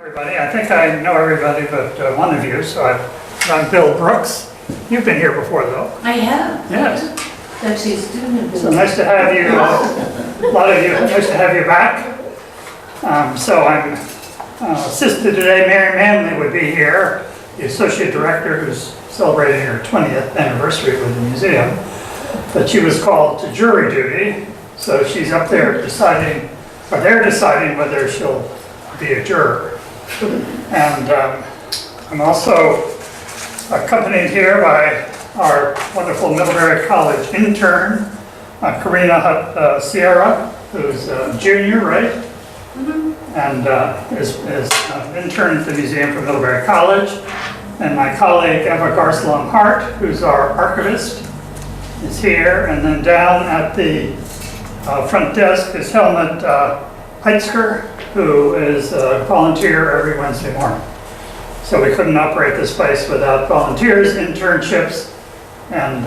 Everybody, I think I know everybody but one of you, so I'm Bill Brooks. You've been here before though. I have. Yes. Actually, a student. So nice to have you, a lot of you, nice to have you back. So I'm assisted today, Mary Manley would be here, the Associate Director who's celebrating her 20th anniversary with the museum. But she was called to jury duty, so she's up there deciding, or they're deciding whether she'll be a juror. And I'm also accompanied here by our wonderful Middlebury College intern, Karina Sierra, who's a junior, right? Mm-hmm. And is an intern at the Museum for Middlebury College. And my colleague Emma Garcelon-Hart, who's our archivist, is here. And then down at the front desk is Helmut Heitzker, who is a volunteer every Wednesday morning. So we couldn't operate this place without volunteers, internships, and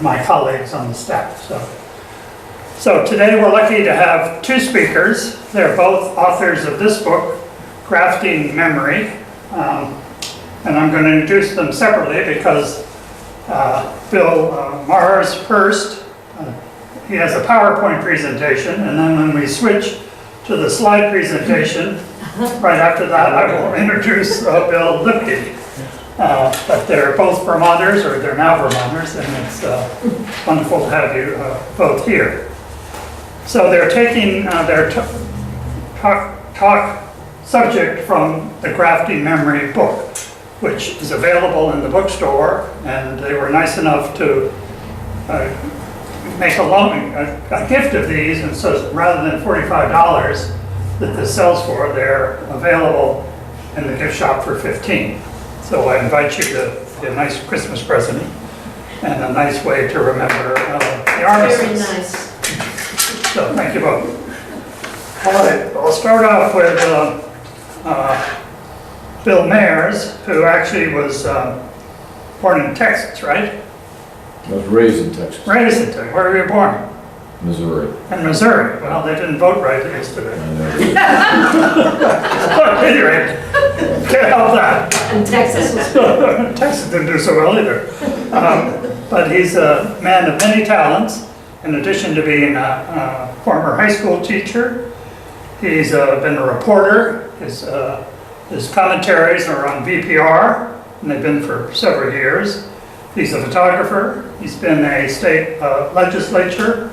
my colleagues on the staff. So today we're lucky to have two speakers. They're both authors of this book, Grafting Memory. And I'm going to introduce them separately because Bill Mars first, he has a PowerPoint presentation, and then when we switch to the slide presentation, right after that I will introduce Bill Lipke. But they're both Vermonters, or they're now Vermonters, and it's wonderful to have you both here. So they're taking their talk subject from the Grafting Memory book, which is available in the bookstore, and they were nice enough to make a gift of these, and so rather than $45 that this sells for, they're available in the gift shop for $15. So I invite you to be a nice Christmas present and a nice way to remember the armistice. Very nice. So thank you both. All right, I'll start off with Bill Mayers, who actually was born in Texas, right? I was raised in Texas. Raised in Texas. Where were you born? Missouri. In Missouri. Well, they didn't vote right yesterday. I know. At any rate, can't help that. And Texas. Texas didn't do so well either. But he's a man of many talents. In addition to being a former high school teacher, he's been a reporter. His commentaries are on VPR, and they've been for several years. He's a photographer. He's been a state legislature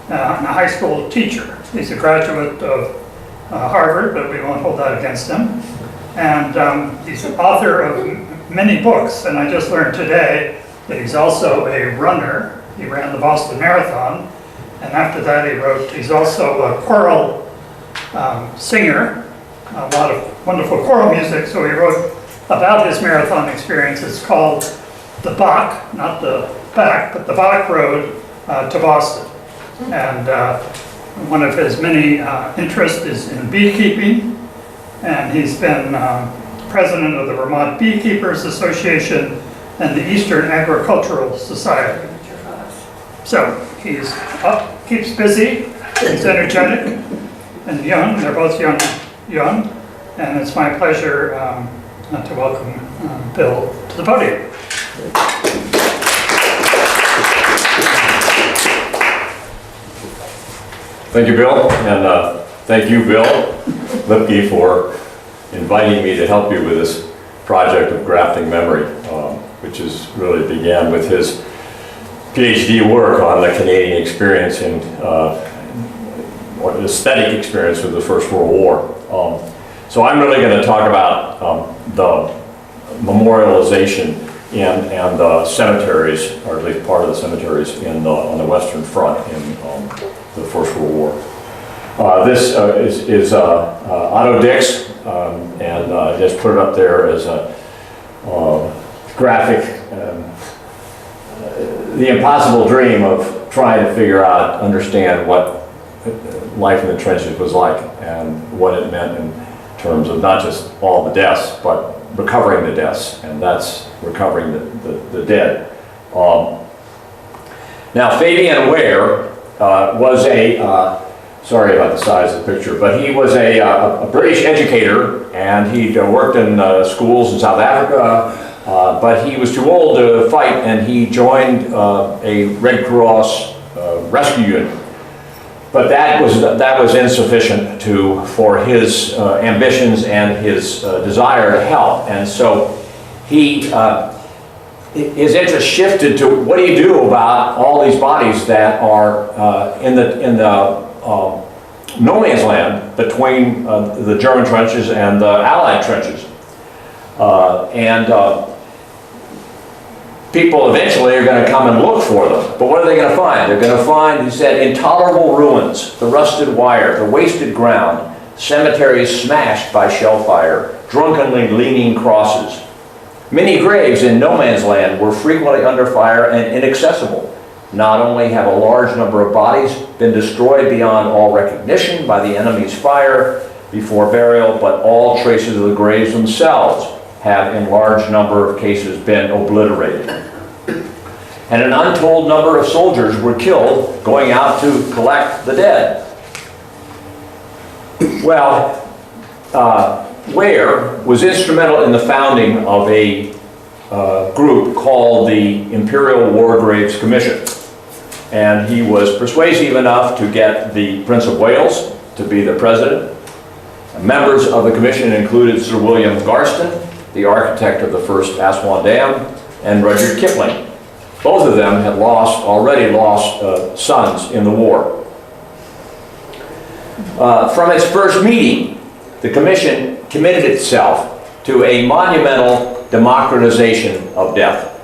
and a high school teacher. He's a graduate of Harvard, but we won't hold that against him. And he's an author of many books, and I just learned today that he's also a runner. He ran the Boston Marathon, and after that he's also a choral singer, a lot of wonderful choral music, so he wrote about his marathon experience. It's called The Bach, not the back, but the Bach Road to Boston. And one of his many interests is in beekeeping, and he's been president of the Vermont Beekeepers Association and the Eastern Agricultural Society. So he's up, keeps busy, he's energetic and young. They're both young, and it's my pleasure to welcome Bill to the podium. Thank you, Bill, and thank you, Bill Lipke, for inviting me to help you with this project of grafting memory, which is really began with his PhD work on the Canadian experience in or the aesthetic experience of the First World War. So I'm really going to talk about the memorialization and the cemeteries, or at least part of the cemeteries on the Western Front in the First World War. This is Otto Dix, and I just put it up there as a graphic, the impossible dream of trying to figure out, understand what life in the trenches was like and what it meant in terms of not just all the deaths, but recovering the deaths, and that's recovering the dead. Now, Fabian Ware was a sorry about the size of the picture, but he was a British educator, and he worked in schools in South Africa, but he was too old to fight, and he joined a Red Cross rescue unit. But that was insufficient for his ambitions and his desire to help, and so his interest shifted to what do you do about all these bodies that are in the no man's land between the German trenches and the Allied trenches, people eventually are going to come and look for them. But what are they going to find? They're going to find, he said, intolerable ruins, the rusted wire, the wasted ground, cemeteries smashed by shell fire, drunkenly leaning crosses. Many graves in no man's land were frequently under fire and inaccessible. Not only have a large number of bodies been destroyed beyond all recognition by the enemy's fire before burial, but all traces of the graves themselves have in large number of cases been obliterated. And an untold number of soldiers were killed going out to collect the dead. Well, Ware was instrumental in the founding of a group called the Imperial War Graves Commission. And he was persuasive enough to get the Prince of Wales to be the president. Members of the commission included Sir William Garston, the architect of the first Aswan Dam, and Rudyard Kipling. Both of them had already lost sons in the war. From its first meeting, the commission committed itself to a monumental democratization of death.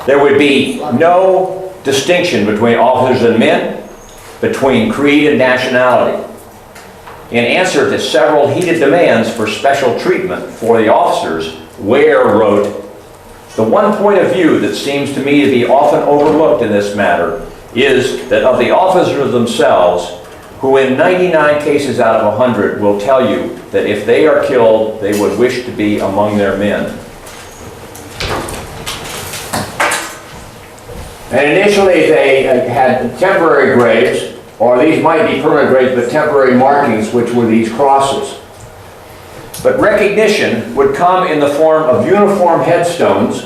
There would be no distinction between officers and men, between creed and nationality. In answer to several heated demands for special treatment for the officers, Ware wrote, "The one point of view that seems to me to be often overlooked in this matter is that of the officers themselves, who in 99 cases out of 100 will tell you that if they are killed, they would wish to be among their men." And initially they had temporary graves, or these might be permanent graves, but temporary markings, which were these crosses. But recognition would come in the form of uniform headstones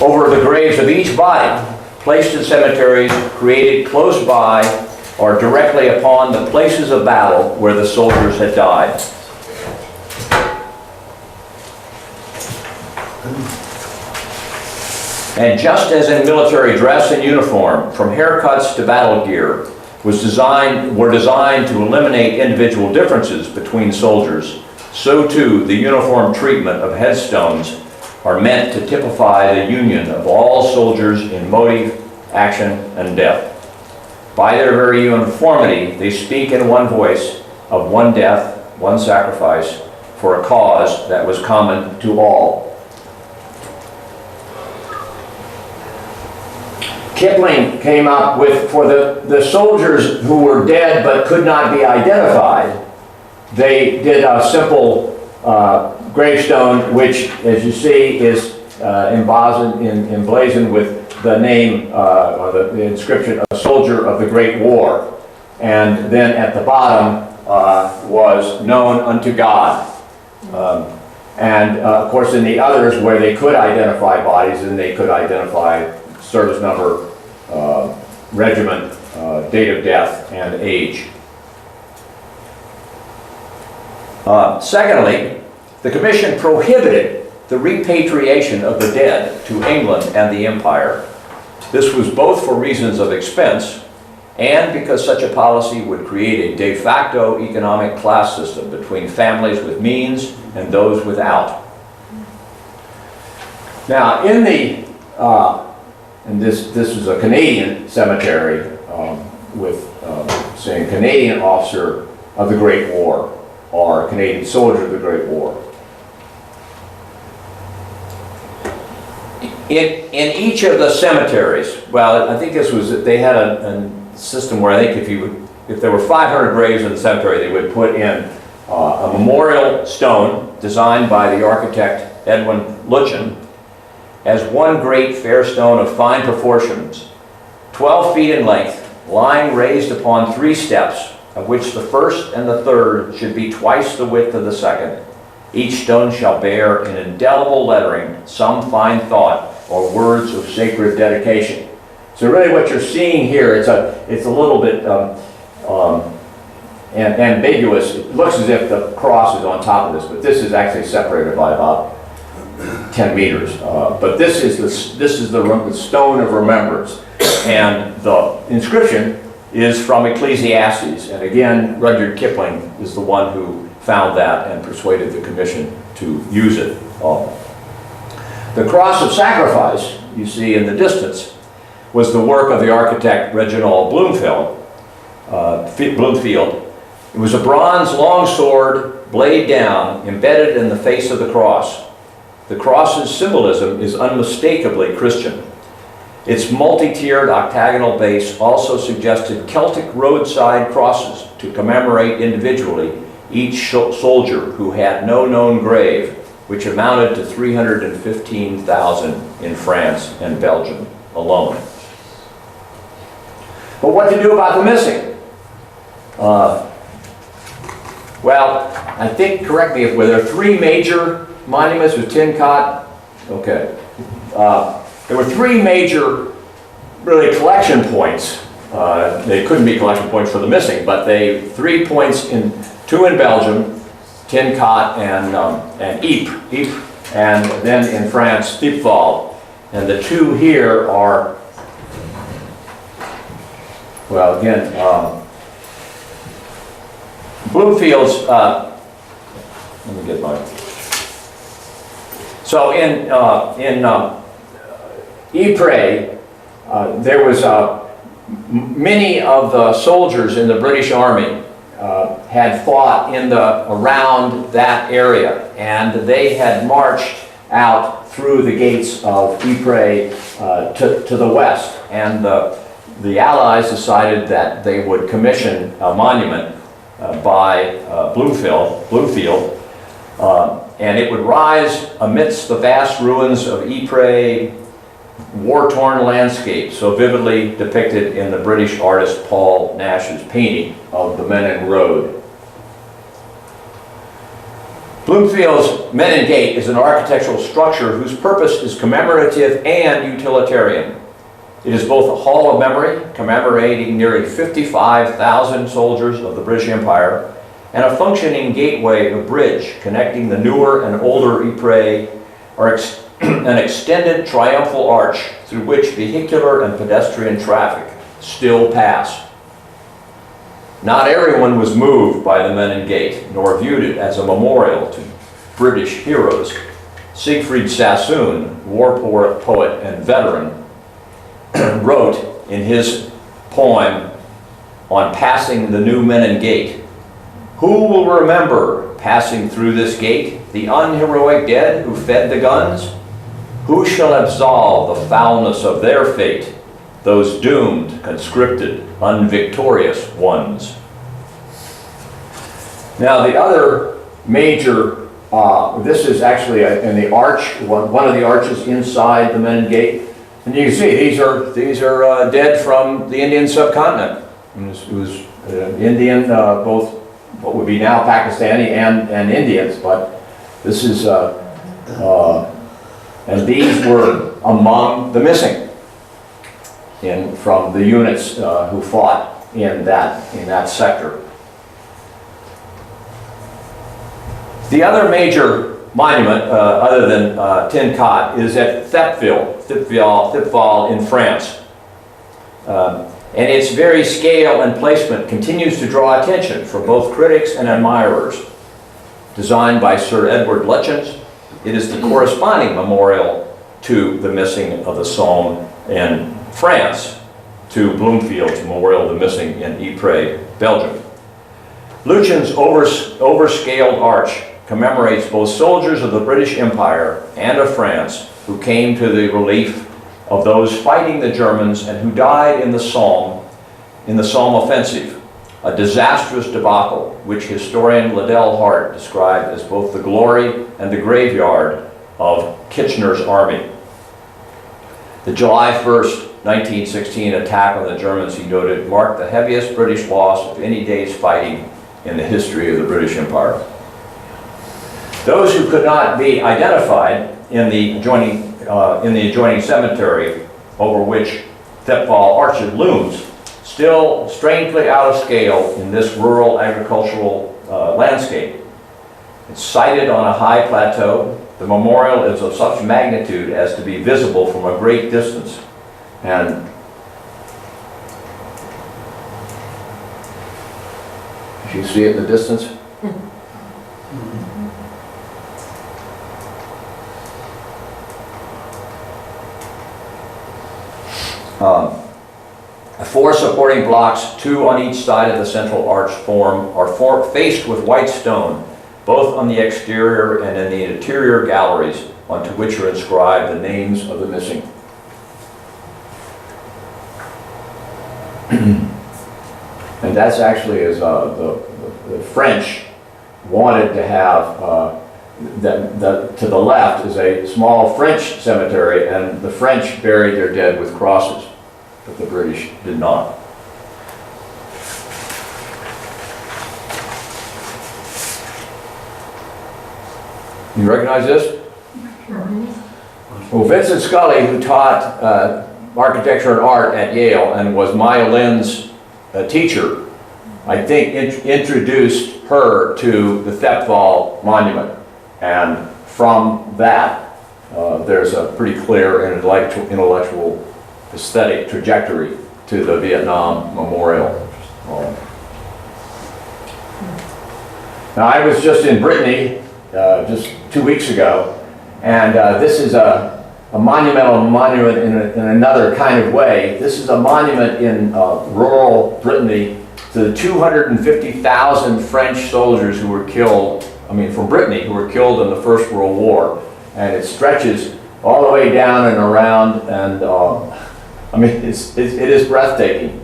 over the graves of each body, placed in cemeteries created close by or directly upon the places of battle where the soldiers had died. And just as in military dress and uniform, from haircuts to battle gear, were designed to eliminate individual differences between soldiers, so too the uniform treatment of headstones are meant to typify the union of all soldiers in motive, action, and death. By their very uniformity, they speak in one voice of one death, one sacrifice, for a cause that was common to all. Kipling came up with, for the soldiers who were dead but could not be identified, they did a simple gravestone, which, as you see, is emblazoned with the name or the inscription, "A Soldier of the Great War." And then at the bottom was "Known unto God." Of course, in the others where they could identify bodies, and they could identify service number, regiment, date of death, and age. Secondly, the commission prohibited the repatriation of the dead to England and the Empire. This was both for reasons of expense and because such a policy would create a de facto economic class system between families with means and those without. Now, in the and this is a Canadian cemetery with saying Canadian officer of the Great War or Canadian soldier of the Great War. In each of the cemeteries, well, I think this was, they had a system where I think if there were 500 graves in the cemetery, they would put in a memorial stone designed by the architect Edwin Lutyens, as one great fair stone of fine proportions, 12 feet in length, lying raised upon 3 steps, of which the first and the third should be twice the width of the second. Each stone shall bear in indelible lettering some fine thought or words of sacred dedication. So really what you're seeing here, it's a little bit ambiguous. It looks as if the cross is on top of this, but this is actually separated by about 10 meters. But this is the stone of remembrance. And the inscription is from Ecclesiastes. And again, Rudyard Kipling is the one who found that and persuaded the commission to use it. The cross of sacrifice, you see in the distance, was the work of the architect Reginald Bloomfield. It was a bronze longsword, blade down, embedded in the face of the cross. The cross's symbolism is unmistakably Christian. Its multi-tiered octagonal base also suggested Celtic roadside crosses to commemorate individually each soldier who had no known grave, which amounted to 315,000 in France and Belgium alone. But what to do about the missing? Well, I think, correct me, were there 3 major monuments with Tincott? Okay. There were 3 major, really, collection points. They couldn't be collection points for the missing, but 3 points, 2 in Belgium, Tincott and Ypres, and then in France, Thiepval. And the 2 here are, well, again, Bloomfield's, let me get mine. So in Ypres, there was many of the soldiers in the British Army had fought around that area, and they had marched out through the gates of Ypres to the west, and the Allies decided that they would commission a monument by Bloomfield, and it would rise amidst the vast ruins of Ypres, war-torn landscape so vividly depicted in the British artist Paul Nash's painting of the Menin Road. Bloomfield's Menin Gate is an architectural structure whose purpose is commemorative and utilitarian. It is both a hall of memory, commemorating nearly 55,000 soldiers of the British Empire, and a functioning gateway or bridge connecting the newer and older Ypres, or an extended triumphal arch through which vehicular and pedestrian traffic still pass. Not everyone was moved by the Menin Gate, nor viewed it as a memorial to British heroes. Siegfried Sassoon, war poet and veteran, wrote in his poem on passing the new Menin Gate, "Who will remember passing through this gate the unheroic dead who fed the guns? Who shall absolve the foulness of their fate, those doomed, conscripted, unvictorious ones?" Now the other major, this is actually in the arch, one of the arches inside the Menin Gate. And you can see these are dead from the Indian subcontinent. It was Indian, both what would be now Pakistani and Indians, but this is, and these were among the missing from the units who fought in that sector. The other major monument, other than Tincott, is at Thiepval in France. And its very scale and placement continues to draw attention from both critics and admirers. Designed by Sir Edward Lutyens, it is the corresponding memorial to the missing of the Somme in France, to Bloomfield's memorial of the missing in Ypres, Belgium. Lutyens' overscaled arch commemorates both soldiers of the British Empire and of France who came to the relief of those fighting the Germans and who died in the Somme offensive, a disastrous debacle which historian Liddell Hart described as both the glory and the graveyard of Kitchener's army. The July 1st, 1916 attack on the Germans, he noted, marked the heaviest British loss of any day's fighting in the history of the British Empire. Those who could not be identified in the adjoining cemetery over which Thiepval Orchard looms, still strangely out of scale in this rural agricultural landscape. It's sited on a high plateau. The memorial is of such magnitude as to be visible from a great distance. And if you see it in the distance, four supporting blocks, two on each side of the central arch are faced with white stone, both on the exterior and in the interior galleries, onto which are inscribed the names of the missing. And that's actually as the French wanted to have, to the left is a small French cemetery, and the French buried their dead with crosses, but the British did not. You recognize this? Well, Vincent Scully, who taught architecture and art at Yale and was Maya Lin's teacher, I think introduced her to the Thiepval Monument. And from that, there's a pretty clear intellectual aesthetic trajectory to the Vietnam Memorial. Now, I was just in Brittany just 2 weeks ago, and this is a monumental monument in another kind of way. This is a monument in rural Brittany to the 250,000 French soldiers who were killed, from Brittany, who were killed in the First World War. And it stretches all the way down and around, and it is breathtaking.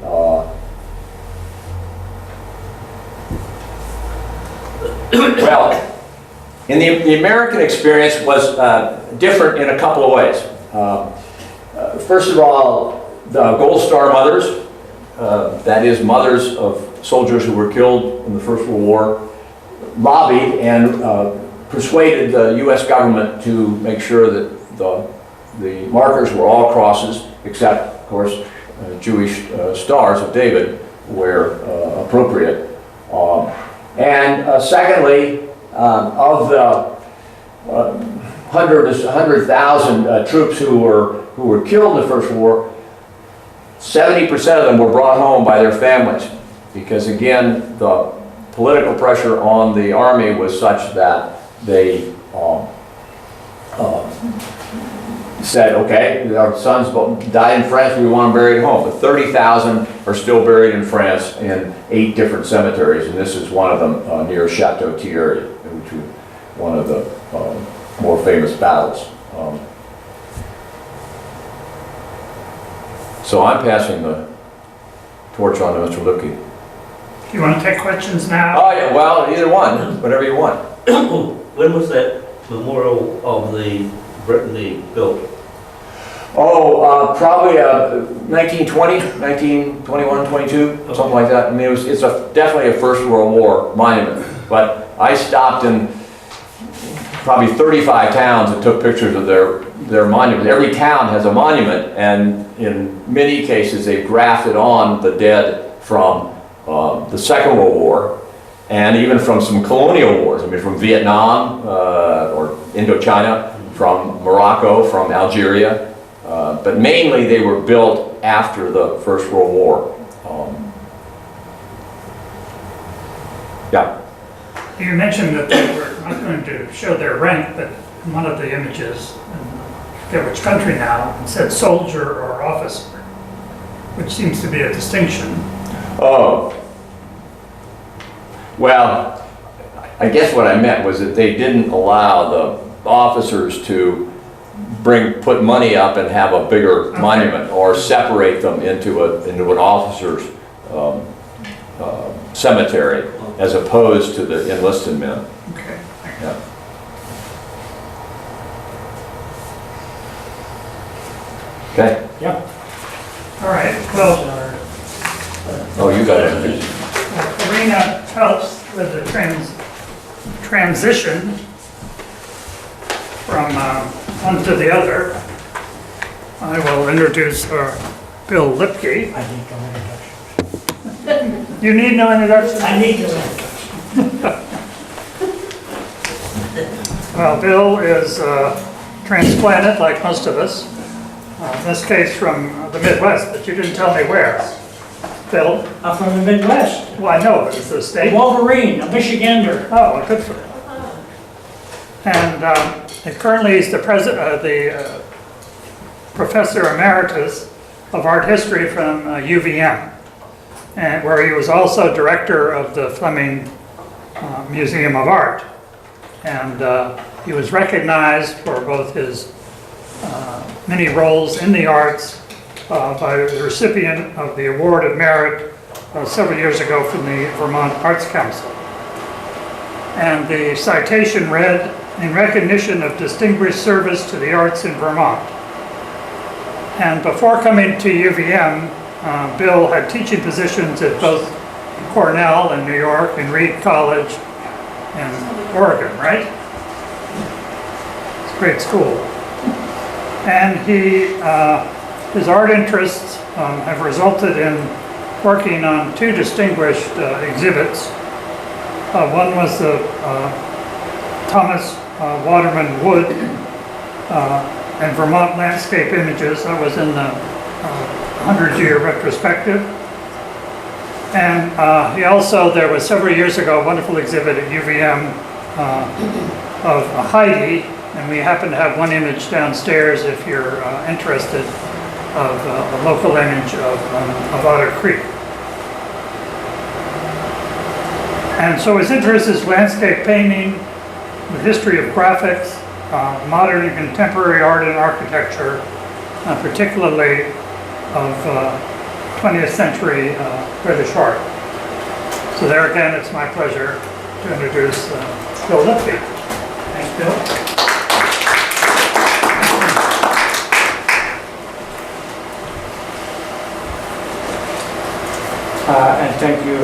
Well, and the American experience was different in a couple of ways. First of all, the Gold Star mothers, that is mothers of soldiers who were killed in the First World War, lobbied and persuaded the U.S. government to make sure that the markers were all crosses, except, of course, Jewish stars of David where appropriate. And secondly, of the 100,000 troops who were killed in the First War, 70% of them were brought home by their families, because again, the political pressure on the army was such that they said, okay, our sons died in France, we want them buried at home. But 30,000 are still buried in France in 8 different cemeteries, and this is one of them near Chateau Thierry, which was one of the more famous battles. So I'm passing the torch on to Mr. Lipke. Do you want to take questions now? Oh, yeah, well, either one, whatever you want. When was that memorial of the Brittany built? Oh, probably 1920, 1921, 22, something like that. I mean, it's definitely a First World War monument. But I stopped in probably 35 towns and took pictures of their monument. Every town has a monument, and in many cases they've grafted on the dead from the Second World War, and even from some colonial wars. I mean, from Vietnam or Indochina, from Morocco, from Algeria. But mainly they were built after the First World War. Yeah. You mentioned that they were not going to show their rank, but in one of the images, I forget which country now, it said soldier or officer, which seems to be a distinction. Oh. Well, I guess what I meant was that they didn't allow the officers to put money up and have a bigger monument, or separate them into an officer's cemetery, as opposed to the enlisted men. Okay. Yeah. Okay. All right, well, Oh, you got it. Karina helps with the transition from one to the other. I will introduce Bill Lipke. I need no introduction. You need no introduction? I need no introduction. Well, Bill is transplanted like most of us. In this case from the Midwest, but you didn't tell me where. Bill? I'm from the Midwest. Well, I know, it's the A state. Wolverine, a Michigander. Oh, well, good for him. And currently he's the Professor Emeritus of Art History from UVM, and where he was also director of the Fleming Museum of Art. And he was recognized for both his many roles in the arts by the recipient of the Award of Merit several years ago from the Vermont Arts Council. And the citation read, "In recognition of distinguished service to the arts in Vermont." And before coming to UVM, Bill had teaching positions at both Cornell in New York and Reed College in Oregon, right? It's a great school. And his art interests have resulted in working on two distinguished exhibits. One was the Thomas Waterman Wood and Vermont Landscape Images. That was in the 100-year retrospective. And there was several years ago a wonderful exhibit at UVM of Heidi, and we happen to have one image downstairs if you're interested, of a local image of Otter Creek. And so his interest is landscape painting, the history of graphics, modern and contemporary art and architecture, particularly of 20th century British art. So there again, it's my pleasure to introduce Bill Lipke. Thanks, Bill. And thank you,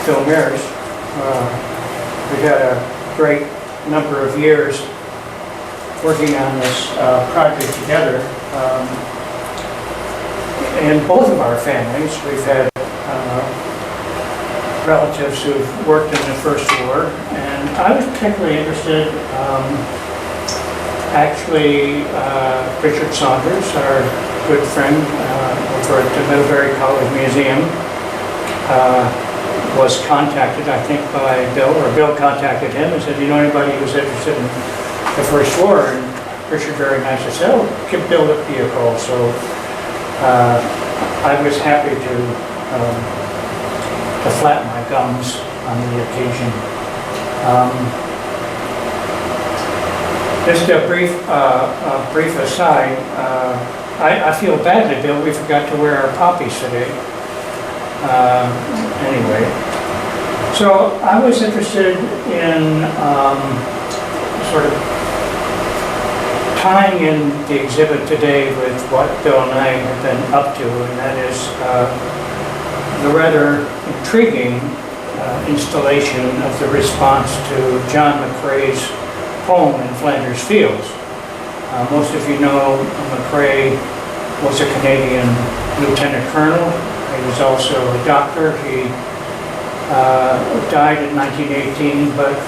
Phil Mears. We've had a great number of years working on this project together. In both of our families, we've had relatives who've worked in the First War, and I was particularly interested, Richard Saunders, our good friend over at the Middlebury College Museum, was contacted, I think, by Bill, or Bill contacted him and said, "Do you know anybody who's interested in the First War?" And Richard very nicely said, "Oh, give Bill Lipke a call." So I was happy to flatten my gums on the occasion. Just a brief aside. I feel badly, Bill. We forgot to wear our poppies today. Anyway, so I was interested in sort of tying in the exhibit today with what Bill and I have been up to, and that is the rather intriguing installation of the response to John Mccrae's poem in Flanders Fields. Most of you know Mccrae was a Canadian lieutenant colonel. He was also a doctor. He died in 1918, but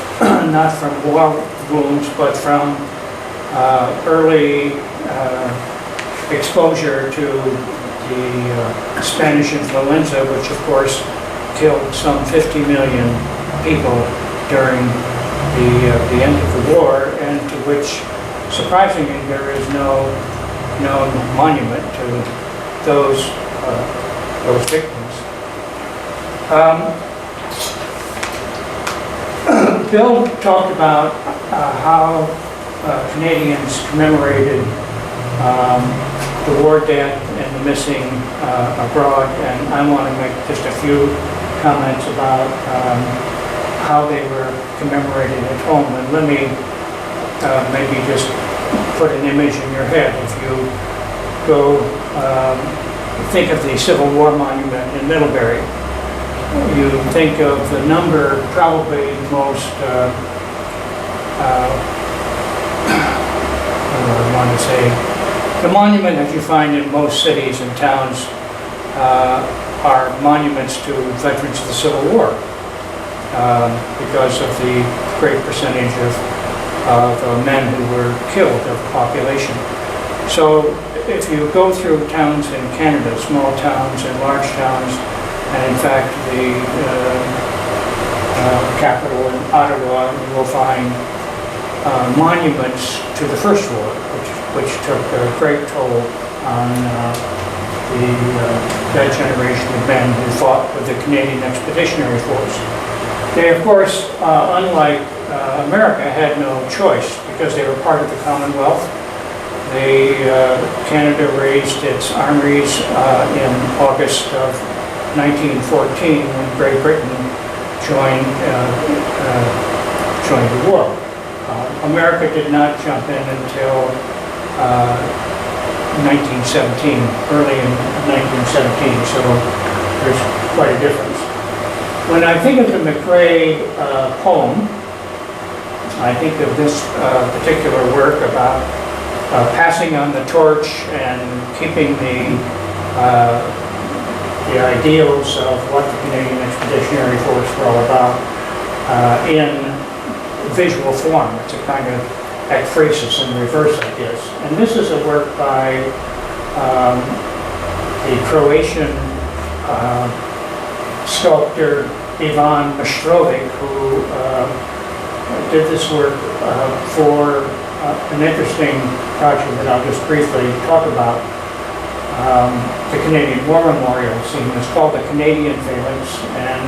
not from war wounds, but from early exposure to the Spanish influenza, which of course killed some 50 million people during the end of the war, and to which, surprisingly, there is no known monument to those victims. Bill talked about how Canadians commemorated the war dead and the missing abroad, and I want to make just a few comments about how they were commemorated at home. And let me maybe just put an image in your head. If you go think of the Civil War monument in Middlebury, you think of the number, probably most, what do I want to say, the monument that you find in most cities and towns are monuments to veterans of the Civil War because of the great percentage of men who were killed of the population. So if you go through towns in Canada, small towns and large towns, and in fact the capital in Ottawa, you will find monuments to the First War, which took a great toll on that generation of men who fought with the Canadian Expeditionary Force. They, of course, unlike America, had no choice because they were part of the Commonwealth. Canada raised its armories in August of 1914 when Great Britain joined the war. America did not jump in until 1917, early in 1917, so there's quite a difference. When I think of the Mccrae poem, I think of this particular work about passing on the torch and keeping the ideals of what the Canadian Expeditionary Force were all about in visual form. It's a kind of ekphrasis in reverse, I guess. And this is a work by the Croatian sculptor Ivan Mccrae, who did this work for an interesting project that I'll just briefly talk about. The Canadian War Memorial scene. It's called the Canadian Phalanx, and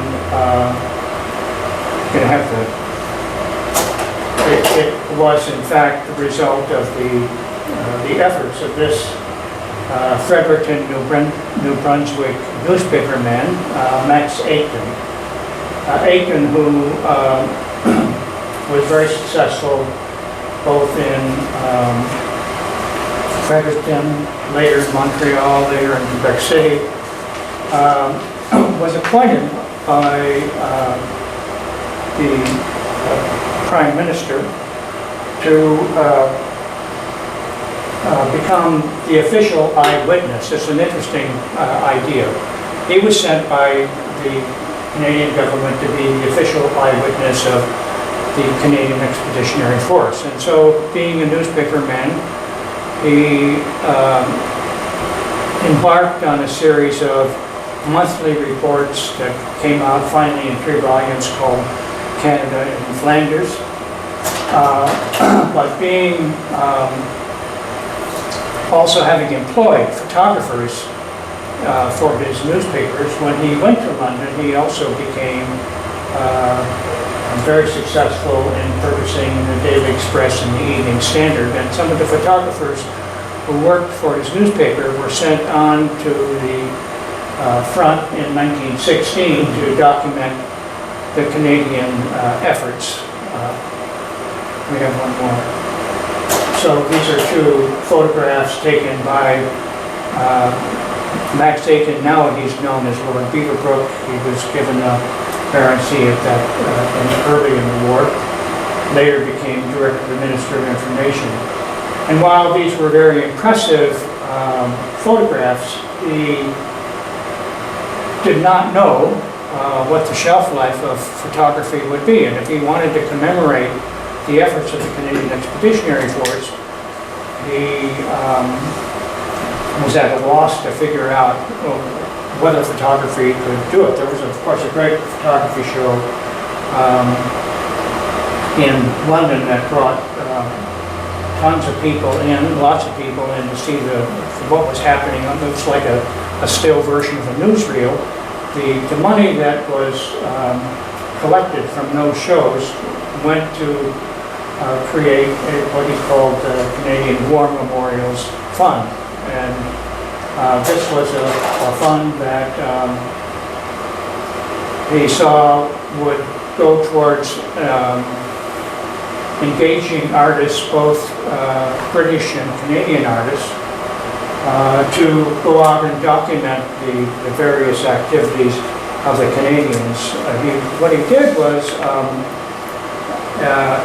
you're going to have to. It was in fact the result of the efforts of this Fredericton, New Brunswick newspaperman, Max Aitken. Aitken, who was very successful both in Fredericton, later in Montreal, later in Quebec City, was appointed by the Prime Minister to become the official eyewitness. It's an interesting idea. He was sent by the Canadian government to be the official eyewitness of the Canadian Expeditionary Force. And so, being a newspaperman, he embarked on a series of monthly reports that came out finally in 3 volumes called Canada and Flanders. But being also having employed photographers for his newspapers, when he went to London, he also became very successful in purchasing the Daily Express and the Evening Standard. And some of the photographers who worked for his newspaper were sent on to the front in 1916 to document the Canadian efforts. We have one more. So these are 2 photographs taken by Max Aitken. Now he's known as Lord Beaverbrook. He was given a baronetcy at that early in the war. Later became Director of the Minister of Information. And while these were very impressive photographs, he did not know what the shelf life of photography would be. And if he wanted to commemorate the efforts of the Canadian Expeditionary Force, he was at a loss to figure out whether photography could do it. There was, of course, a great photography show in London that brought tons of people in, lots of people in to see what was happening. It looks like a still version of a newsreel. The money that was collected from those shows went to create what he called the Canadian War Memorials Fund. And this was a fund that he saw would go towards engaging artists, both British and Canadian artists, to go out and document the various activities of the Canadians. What he did was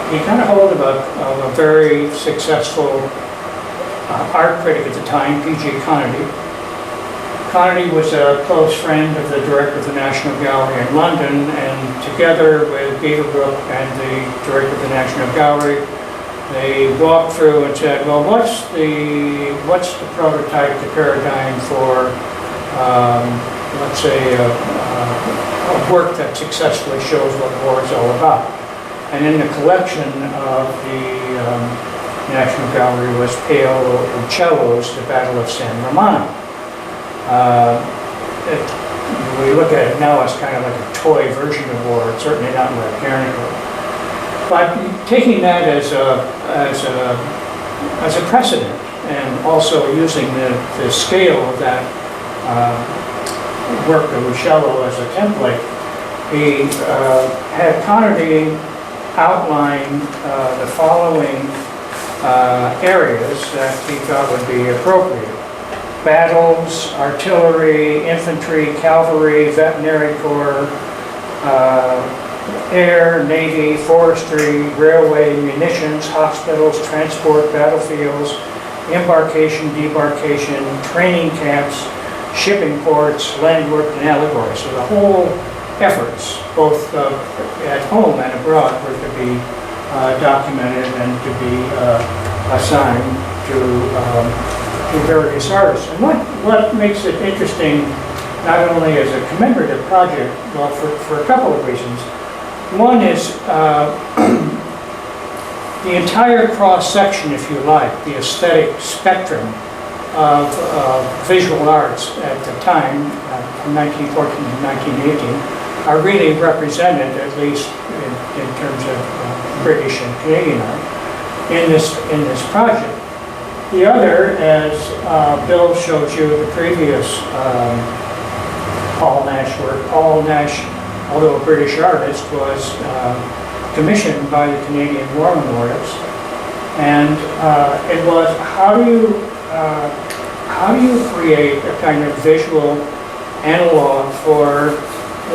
he got a hold of a very successful art critic at the time, P.G. Connolly. Connolly was a close friend of the director of the National Gallery in London, and together with Beaverbrook and the director of the National Gallery, they walked through and said, well, what's the prototype, the paradigm for, let's say, a work that successfully shows what war is all about. And in the collection of the National Gallery was Paolo Uccello's The Battle of San Romano. We look at it now as kind of like a toy version of war. It's certainly not like Guernica. But taking that as a precedent, and also using the scale of that work of Uccello as a template, he had Connolly outline the following areas that he thought would be appropriate: battles, artillery, infantry, cavalry, veterinary corps, air, navy, forestry, railway, munitions, hospitals, transport, battlefields, embarkation, debarkation, training camps, shipping ports, land work, and allegory. So the whole efforts, both at home and abroad, were to be documented and to be assigned to various artists. And what makes it interesting, not only as a commemorative project, well, for a couple of reasons. One is the entire cross-section, if you like, the aesthetic spectrum of visual arts at the time, from 1914 to 1918, are really represented, at least in terms of British and Canadian art, in this project. The other, as Bill showed you the previous Paul Nash work, Paul Nash, although a British artist, was commissioned by the Canadian War Memorials, and it was how do you create a kind of visual analog for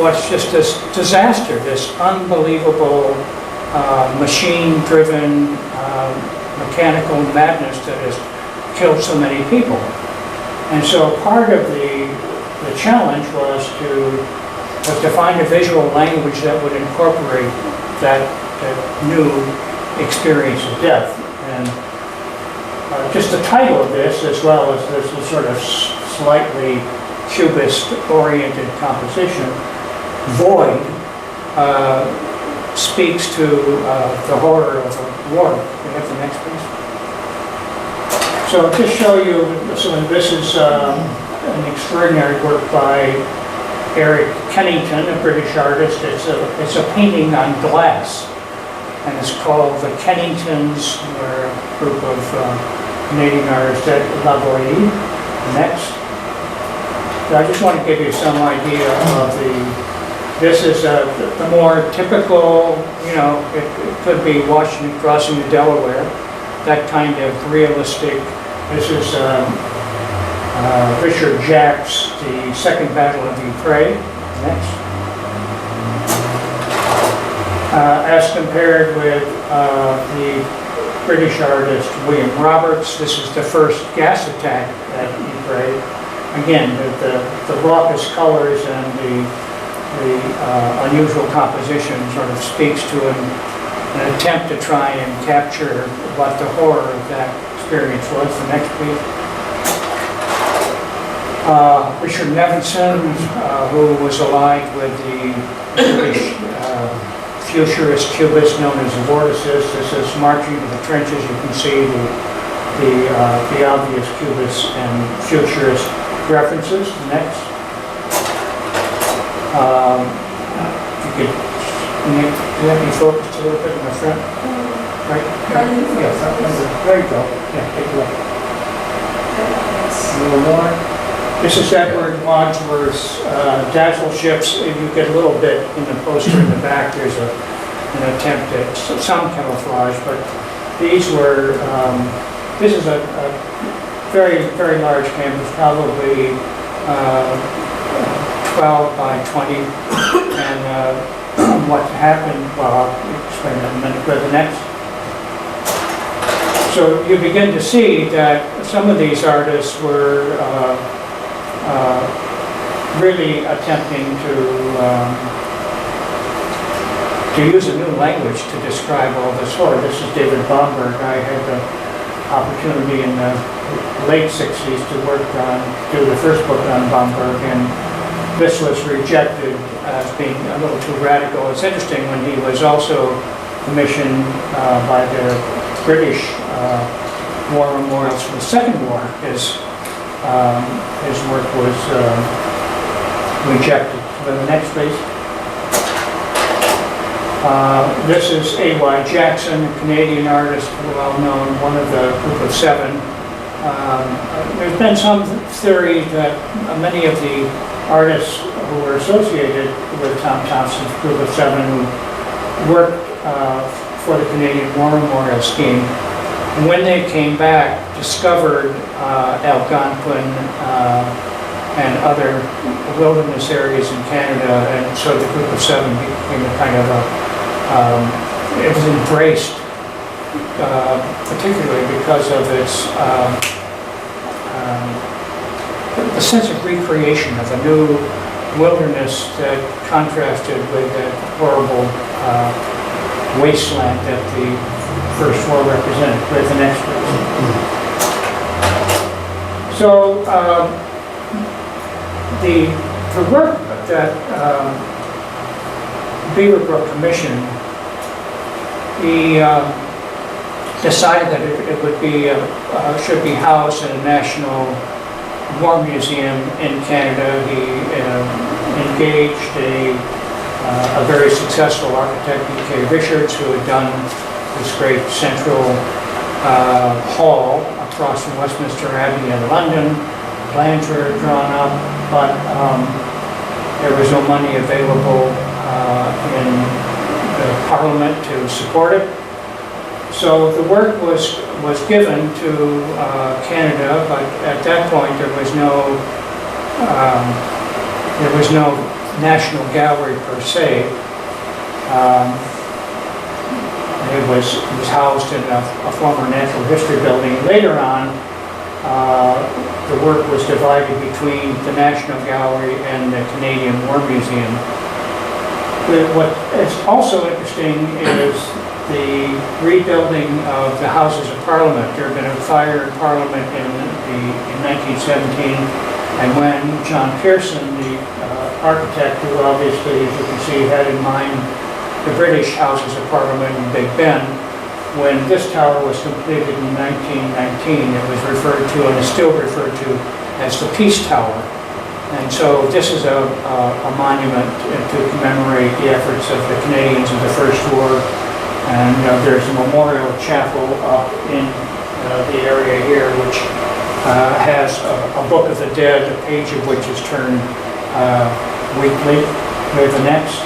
what's just this disaster, this unbelievable machine-driven mechanical madness that has killed so many people. And so part of the challenge was to find a visual language that would incorporate that new experience of death. And just the title of this, as well as this sort of slightly cubist-oriented composition, Void, speaks to the horror of the war. We have the next, please. So to show you, so this is an extraordinary work by Eric Kennington, a British artist. It's a painting on glass, and it's called The Kenningtons. We're a group of Canadian artists at Lipke. Next. So I just want to give you some idea of this is the more typical, it could be Washington crossing the Delaware, that kind of realistic. This is Richard Jacques, the Second Battle of Mccrae. Next. As compared with the British artist William Roberts, this is the first gas attack at Mccrae. Again, the raucous colors and the unusual composition sort of speaks to an attempt to try and capture what the horror of that experience was. The next, please. Richard Nevinson, who was allied with the British futurist cubist known as the vorticist. This is marching to the trenches. You can see the obvious cubist and futurist references. Next. You could let me focus a little bit in the front. Right? Yeah, there you go. Yeah, take a look. A little more. This is Edward Wadsworth's Dazzle Ships. You get a little bit in the poster in the back. There's an attempt at some camouflage, but these were, this is a very, very large canvas, probably 12 by 20. And what happened, well, I'll explain that in a minute. Go to the next. So you begin to see that some of these artists were really attempting to use a new language to describe all this horror. This is David Bomberg. I had the opportunity in the late 60s to do the first book on Bomberg, and this was rejected as being a little too radical. It's interesting, when he was also commissioned by the British war memorials from the Second War, his work was rejected. Go to the next, please. This is A.Y. Jackson, a Canadian artist, well known, one of the group of 7. There's been some theory that many of the artists who were associated with Tom Thompson's group of 7 who worked for the Canadian War Memorial Scheme, and when they came back, discovered Algonquin and other wilderness areas in Canada, and so the group of 7 became a kind of it was embraced, particularly because of its the sense of recreation of a new wilderness that contrasted with that horrible wasteland that the First War represented. With the next one. So the work that Beaverbrook commissioned, he decided that it would be should be housed in a national war museum in Canada. He engaged a very successful architect, Mccrae Richards, who had done this great central hall across from Westminster Abbey in London. Plans were drawn up, but there was no money available in the Parliament to support it. So the work was given to Canada, but at that point there was no national gallery per se. It was housed in a former natural history building. Later on, the work was divided between the National Gallery and the Canadian War Museum. What is also interesting is the rebuilding of the Houses of Parliament. There had been a fire in Parliament in 1917, and when John Pearson, the architect, who obviously, as you can see, had in mind the British Houses of Parliament in Big Ben, when this tower was completed in 1919, it was referred to, and is still referred to, as the Peace Tower. And so this is a monument to commemorate the efforts of the Canadians in the First War. And there's a memorial chapel up in the area here, which has a Book of the Dead, a page of which is turned weekly. With the next.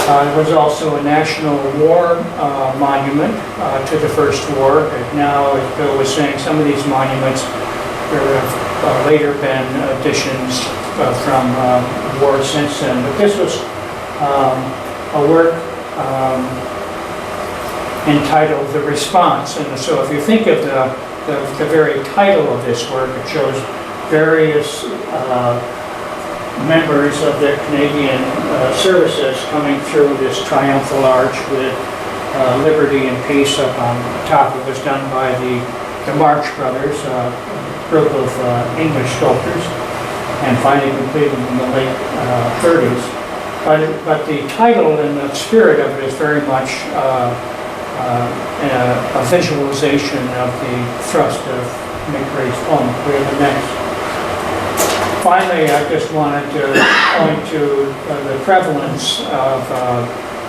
There was also a National War monument to the First War. And now, as Bill was saying, some of these monuments, there have later been additions from war since then. But this was a work entitled The Response. And so if you think of the very title of this work, it shows various members of the Canadian services coming through this triumphal arch with liberty and peace up on top. It was done by the March brothers, group of English sculptors, and finally completed in the late 30s. But the title and the spirit of it is very much a visualization of the thrust of Mccrae's poem. We have the next. Finally, I just wanted to point to the prevalence of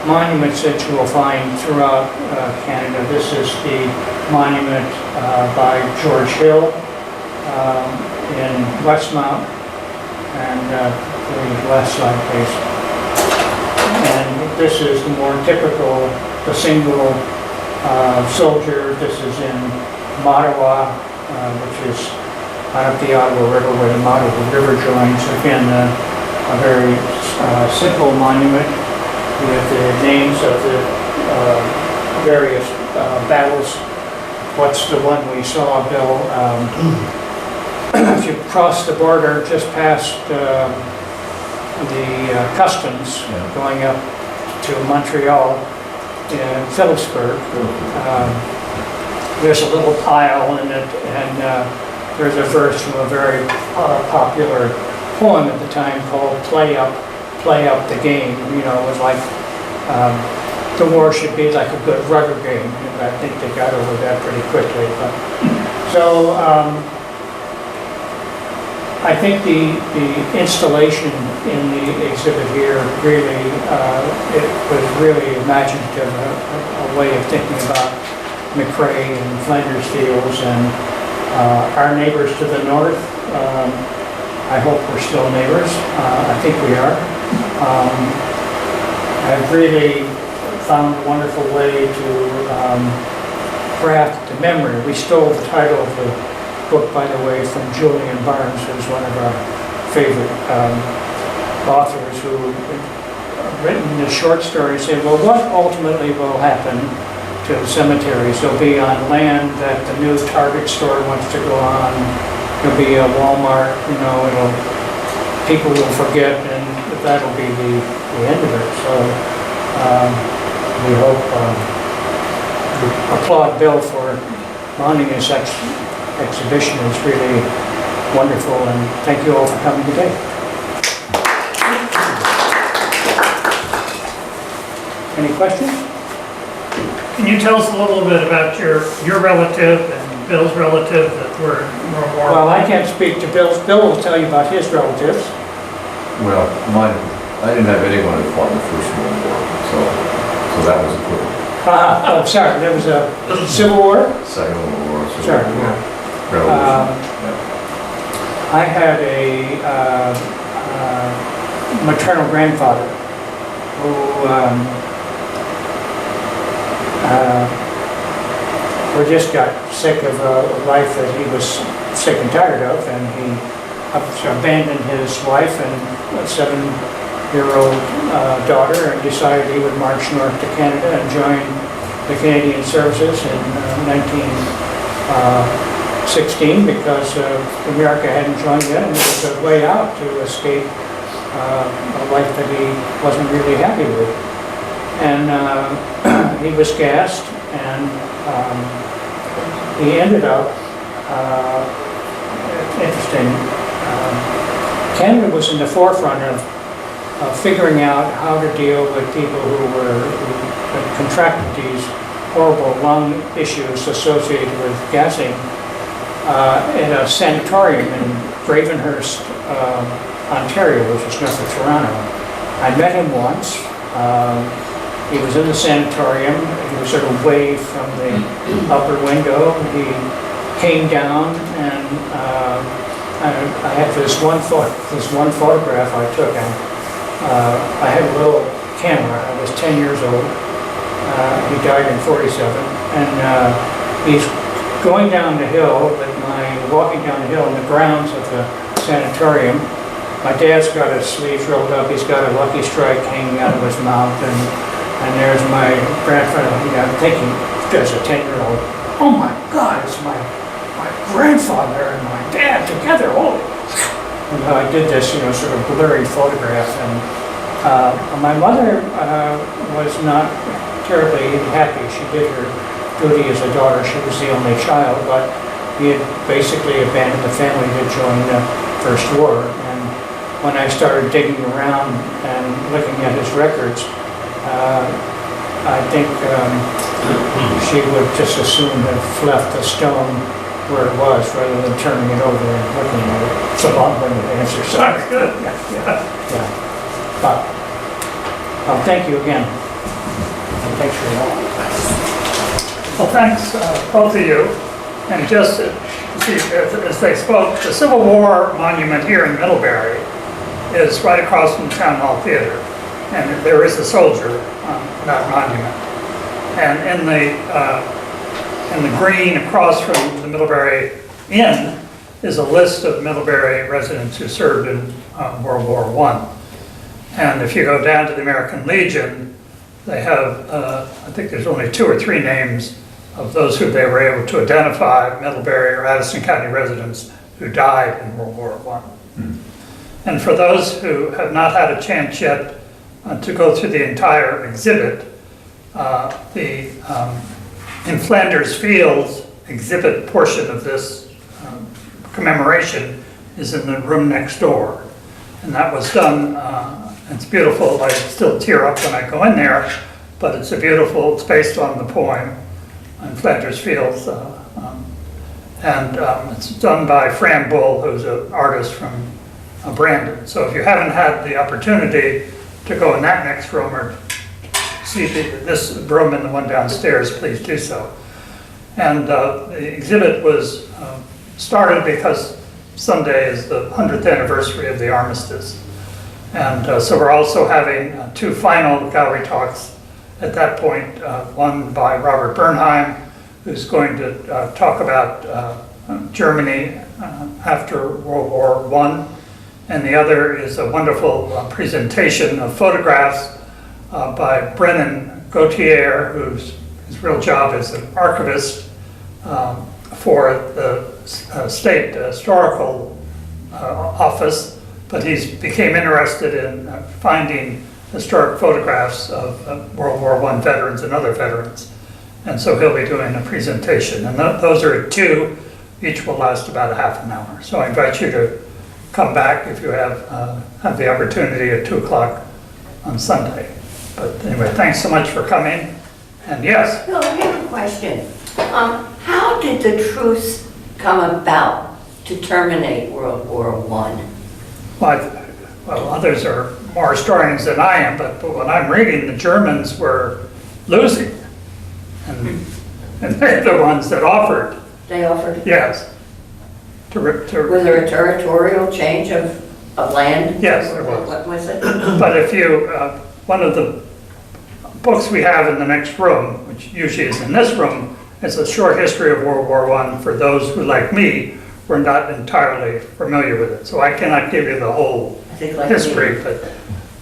monuments that you will find throughout Canada. This is the monument by George Hill in Westmount, and the last slide, please. And this is the more typical, the single soldier. This is in Mattawa, which is on up the Ottawa River where the Mattawa River joins. Again, a very simple monument with the names of the various battles. What's the one we saw, Bill? If you cross the border just past the customs going up to Montreal in Phillipsburg, there's a little pile in it, and there's a verse from a very popular poem at the time called Play Up the Game. You know, it was like the war should be like a good rugger game. And I think they got over that pretty quickly. But, so I think the installation in the exhibit here really, it was really imaginative, a way of thinking about Mccrae and Flanders fields and our neighbors to the north. I hope we're still neighbors. I think we are. I've really found a wonderful way to craft the memory. We stole the title of the book, by the way, from Julian Barnes, who's one of our favorite authors, who written this short story saying, well, what ultimately will happen to the cemeteries? They'll be on land that the new Target store wants to go on. There'll be a Walmart, you know, people will forget, and that'll be the end of it. So we hope, we applaud Bill for mounting this exhibition. It's really wonderful, and thank you all for coming today. Any questions? Can you tell us a little bit about your relative and Bill's relative that were more? Well, I can't speak to Bill's. Bill will tell you about his relatives. Well, mine, I didn't have anyone who fought in the First World War, so that was equivalent. Oh, sorry, there was a Civil War? Second World War, so Sorry. Revolution. I had a maternal grandfather who just got sick of a life that he was sick and tired of, and he abandoned his wife and a 7-year-old daughter and decided he would march north to Canada and join the Canadian Services in 1916 because America hadn't joined yet, and it was a way out to escape a life that he wasn't really happy with. And he was gassed, and he ended up, interesting, Canada was in the forefront of figuring out how to deal with people who had contracted these horrible lung issues associated with gassing in a sanatorium in Gravenhurst, Ontario, which is north of Toronto. I met him once. He was in the sanatorium. He was sort of waved from the upper window. He came down, and I had this one photograph I took. And I had a little camera. I was 10 years old. He died in '47, and he's going down the hill. Walking down the hill in the grounds of the sanatorium. My dad's got his sleeves rolled up. He's got a Lucky Strike hanging out of his mouth, and there's my grandfather. I'm thinking, as a 10-year-old, oh my God, it's my grandfather and my dad together. Oh, I did this, sort of blurry photograph, and my mother was not terribly happy. She did her duty as a daughter. She was the only child, but he had basically abandoned the family to join the First War. And when I started digging around and looking at his records, I think she would just as soon have left the stone where it was rather than turning it over and looking at it. It's a long-winded answer, sorry. That's good. Yeah. But, thank you again. And thanks for your help. Well, thanks, both of you. And just to see, as they spoke, the Civil War monument here in Middlebury is right across from the Town Hall Theater. And there is a soldier on that monument. And in the And the green across from the Middlebury Inn is a list of Middlebury residents who served in World War I. And if you go down to the American Legion, they have, I think there's only 2 or 3 names of those who they were able to identify, Middlebury or Addison County residents who died in World War I. And for those who have not had a chance yet to go through the entire exhibit, in Flanders Fields exhibit portion of this commemoration is in the room next door. And that was done, it's beautiful, I still tear up when I go in there, but it's it's based on the poem in Flanders Fields. It's done by Fran Bull, who's an artist from Brandon. So if you haven't had the opportunity to go in that next room or see this room and the one downstairs, please do so. And the exhibit was started because Sunday is the 100th anniversary of the armistice. And so we're also having 2 final gallery talks at that point, one by Robert Bernheim, who's going to talk about Germany after World War I, and the other is a wonderful presentation of photographs by Brennan Gautier, whose real job is an archivist for the State Historical Office, but he's became interested in finding historic photographs of World War I veterans and other veterans. And so he'll be doing a presentation. And those are 2, each will last about a half an hour. So I invite you to come back if you have the opportunity at 2 o'clock on Sunday. But anyway, thanks so much for coming. And yes, No, I have a question. How did the truce come about to terminate World War I? well, others are more historians than I am, but when I'm reading, the Germans were losing. And they're the ones that offered, They offered, yes. was there a territorial change of land? Yes, there was. What was it? But if you, one of the books we have in the next room, which usually is in this room, is a short history of World War I for those who, like me, were not entirely familiar with it. So I cannot give you the whole I think like history, but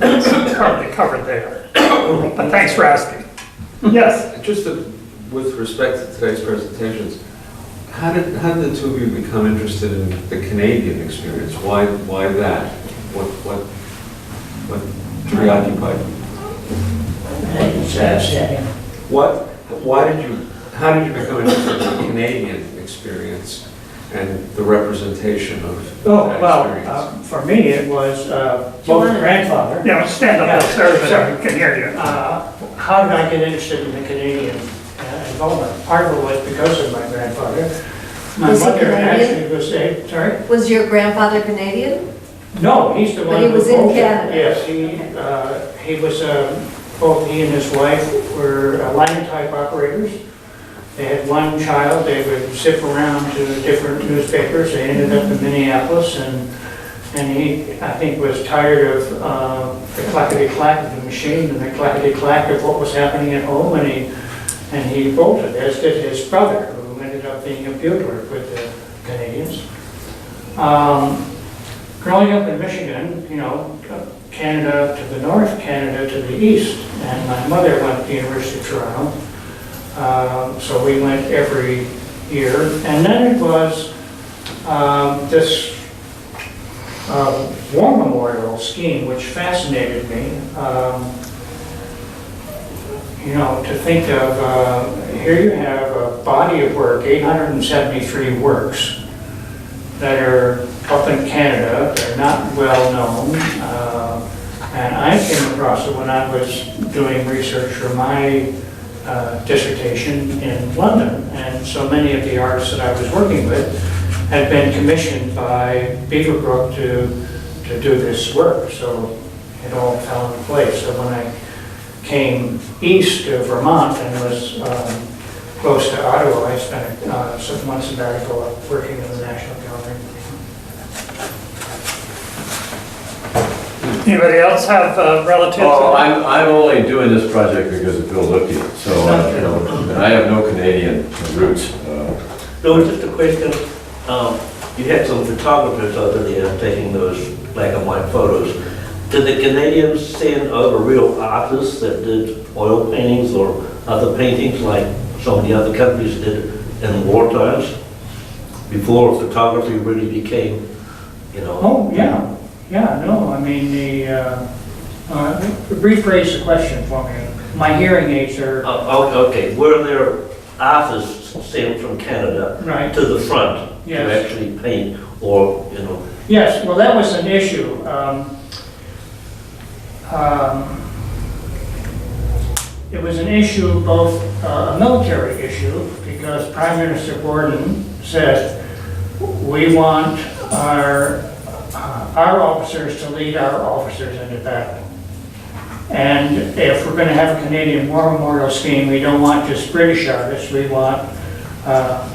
it's partly covered there. But thanks for asking. Yes? Just with respect to today's presentations, how did the 2 of you become interested in the Canadian experience? Why that? What preoccupied you? How did you become interested in the Canadian experience and the representation of that experience? For me, it was both grandfather. Yeah, stand up there so I can hear you. How did I get interested in the Canadian involvement? Part of it was because of my grandfather. My Was he mother Canadian? actually was sorry? Was your grandfather Canadian? No, he's the one. But he was who in voted. Canada. Yes, he was, both he and his wife were line type operators. They had 1 child, they would zip around to different newspapers, they ended up in Minneapolis, and he, I think, was tired of the clackety-clack of the machine and the clackety-clack of what was happening at home, and he bolted, as did his brother, who ended up being a bugler with the Canadians. Growing up in Michigan, you know, Canada to the north, Canada to the east, and my mother went to the University of Toronto. So we went every year, and then it was this war memorial scheme which fascinated me. You know, to think of, here you have a body of work, 873 works that are up in Canada, they're not well known, and I came across it when I was doing research for my dissertation in London, and so many of the artists that I was working with had been commissioned by Beaverbrook to do this work, so it all fell into place. So when I came east to Vermont and was close to Ottawa, I spent 6 months sabbatical working in the National Gallery. Anybody else have relatives? Oh, I'm only doing this project because of Bill Lipke, so, you know, and I have no Canadian roots. No, just a question. You had some photographers over there taking those black and white photos. Did the Canadians send over real artists that did oil paintings or other paintings like some of the other countries did in war times? Before photography really became, you know? Oh, yeah, no, I mean, rephrase the question for me. My hearing aids are, Oh, okay, were there artists sent from Canada right, to the front to yes. actually paint or, you know? Yes, well, that was an issue. It was an issue, both a military issue, because Prime Minister Gordon said, we want our officers to lead our officers into battle. And if we're going to have a Canadian War Memorial Scheme, we don't want just British artists, we want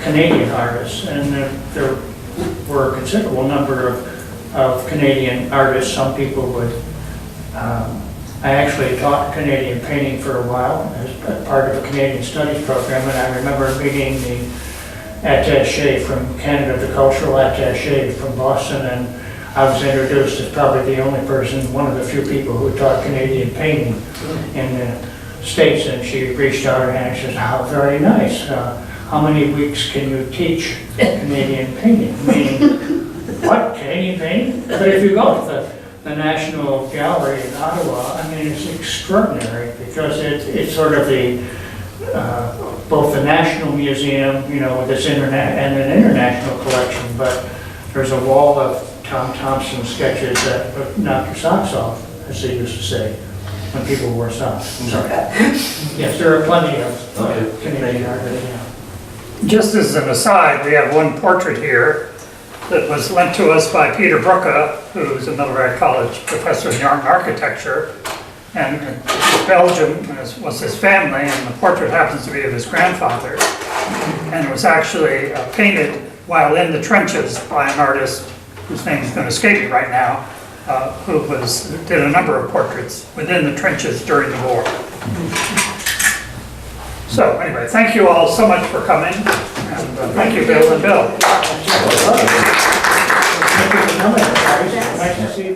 Canadian artists. And there were a considerable number of Canadian artists. Some people would, I actually taught Canadian painting for a while as part of a Canadian Studies program, and I remember meeting the attaché from Canada, the cultural attaché from Boston, and I was introduced as probably the only person, one of the few people who taught Canadian painting in the States, and she reached out her hand and says, "How very nice. How many weeks can you teach Canadian painting?" Meaning, what, Canadian painting? But if you go to the National Gallery in Ottawa, I mean, it's extraordinary because it's sort of the both the National Museum, you know, with its and an international collection, but there's a wall of Tom Thompson sketches that would knock your socks off, as they used to say, when people wore socks. So, yes, there are plenty of Canadian artists, yeah. Just as an aside, we have one portrait here that was lent to us by Peter Brooke, who's a Military College professor in art and architecture. And Belgium was his family, and the portrait happens to be of his grandfather. And it was actually painted while in the trenches by an artist whose name is going to escape me right now, who did a number of portraits within the trenches during the war. So anyway, thank you all so much for coming, and thank you, Bill and Bill. Thank you for coming, guys. Nice to see you.